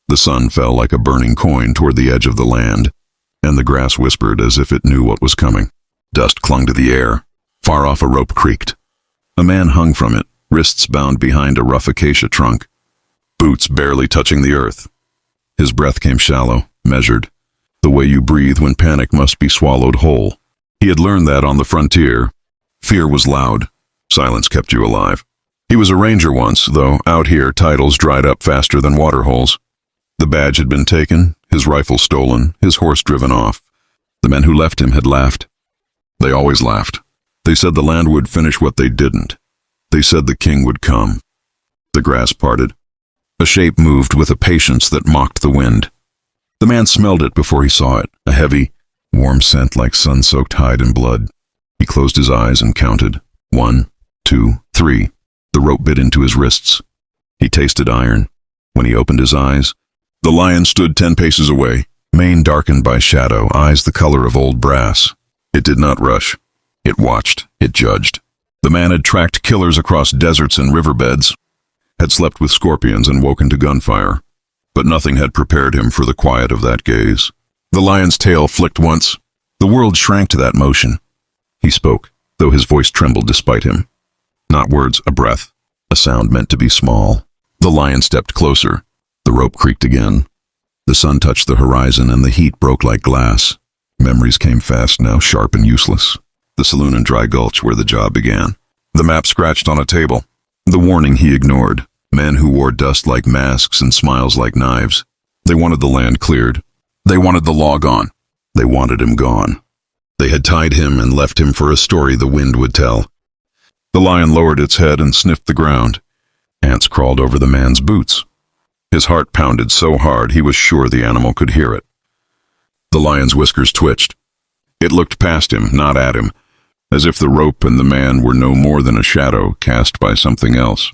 The sun fell like a burning coin toward the edge of the land, and the grass whispered as if it knew what was coming. Dust clung to the air. Far off a rope creaked. A man hung from it, wrists bound behind a rough acacia trunk, boots barely touching the earth. His breath came shallow, measured, the way you breathe when panic must be swallowed whole. He had learned that on the frontier. Fear was loud. Silence kept you alive. He was a ranger once, though out here titles dried up faster than water holes. The badge had been taken, his rifle stolen, his horse driven off. The men who left him had laughed. They always laughed. They said the land would finish what they didn't. They said the king would come. The grass parted. A shape moved with a patience that mocked the wind. The man smelled it before he saw it, a heavy, warm scent like sun-soaked hide and blood. He closed his eyes and counted. 1, 2, 3. The rope bit into his wrists. He tasted iron. When he opened his eyes, the lion stood 10 paces away, mane darkened by shadow, eyes the color of old brass. It did not rush. It watched. It judged. The man had tracked killers across deserts and riverbeds, had slept with scorpions and woken to gunfire, but nothing had prepared him for the quiet of that gaze. The lion's tail flicked once. The world shrank to that motion. He spoke, though his voice trembled despite him. Not words, a breath, a sound meant to be small. The lion stepped closer. The rope creaked again. The sun touched the horizon and the heat broke like glass. Memories came fast now, sharp and useless. The saloon in Dry Gulch where the job began. The map scratched on a table. The warning he ignored. Men who wore dust like masks and smiles like knives. They wanted the land cleared. They wanted the law gone. They wanted him gone. They had tied him and left him for a story the wind would tell. The lion lowered its head and sniffed the ground. Ants crawled over the man's boots. His heart pounded so hard he was sure the animal could hear it. The lion's whiskers twitched. It looked past him, not at him, as if the rope and the man were no more than a shadow cast by something else.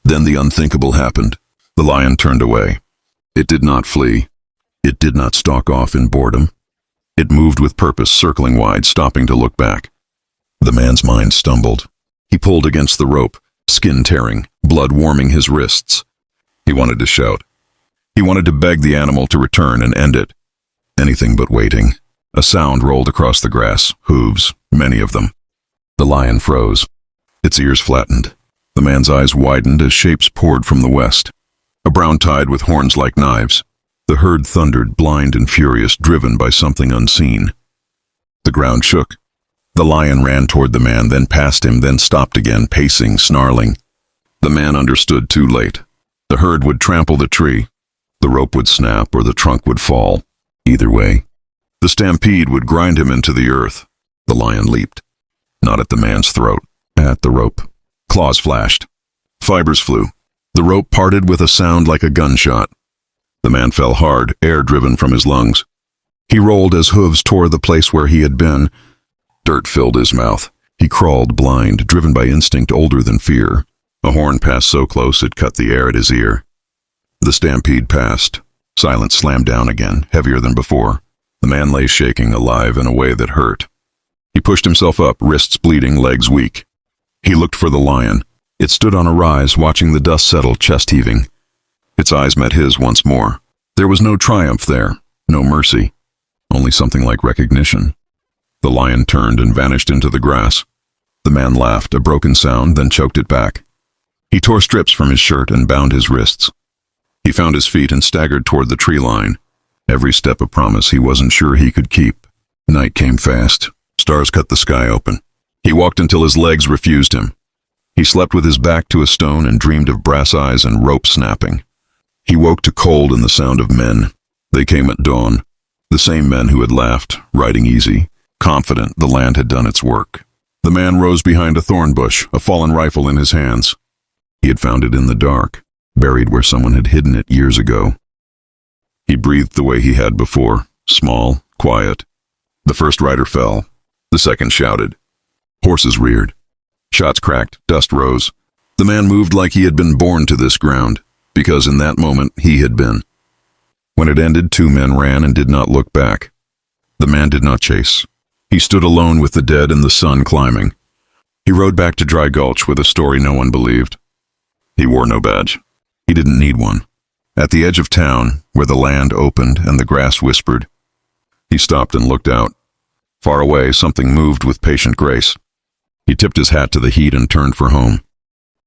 Then the unthinkable happened. The lion turned away. It did not flee. It did not stalk off in boredom. It moved with purpose, circling wide, stopping to look back. The man's mind stumbled. He pulled against the rope, skin tearing, blood warming his wrists. He wanted to shout. He wanted to beg the animal to return and end it. Anything but waiting. A sound rolled across the grass, hooves, many of them. The lion froze. Its ears flattened. The man's eyes widened as shapes poured from the west. A brown tide with horns like knives. The herd thundered, blind and furious, driven by something unseen. The ground shook. The lion ran toward the man, then past him, then stopped again, pacing, snarling. The man understood too late. The herd would trample the tree. The rope would snap or the trunk would fall. Either way, the stampede would grind him into the earth. The lion leaped. Not at the man's throat, at the rope. Claws flashed. Fibers flew. The rope parted with a sound like a gunshot. The man fell hard, air driven from his lungs. He rolled as hooves tore the place where he had been. Dirt filled his mouth. He crawled blind, driven by instinct older than fear. A horn passed so close it cut the air at his ear. The stampede passed. Silence slammed down again, heavier than before. The man lay shaking, alive in a way that hurt. He pushed himself up, wrists bleeding, legs weak. He looked for the lion. It stood on a rise, watching the dust settle, chest heaving. Its eyes met his once more. There was no triumph there, no mercy, only something like recognition. The lion turned and vanished into the grass. The man laughed, a broken sound, then choked it back. He tore strips from his shirt and bound his wrists. He found his feet and staggered toward the tree line. Every step a promise he wasn't sure he could keep. Night came fast. Stars cut the sky open. He walked until his legs refused him. He slept with his back to a stone and dreamed of brass eyes and rope snapping. He woke to cold and the sound of men. They came at dawn. The same men who had laughed, riding easy, confident the land had done its work. The man rose behind a thorn bush, a fallen rifle in his hands. He had found it in the dark, buried where someone had hidden it years ago. He breathed the way he had before, small, quiet. The first rider fell. The second shouted. Horses reared. Shots cracked, dust rose. The man moved like he had been born to this ground, because in that moment he had been. When it ended, two men ran and did not look back. The man did not chase. He stood alone with the dead and the sun climbing. He rode back to Dry Gulch with a story no one believed. He wore no badge. He didn't need one. At the edge of town, where the land opened and the grass whispered, he stopped and looked out. Far away, something moved with patient grace. He tipped his hat to the heat and turned for home.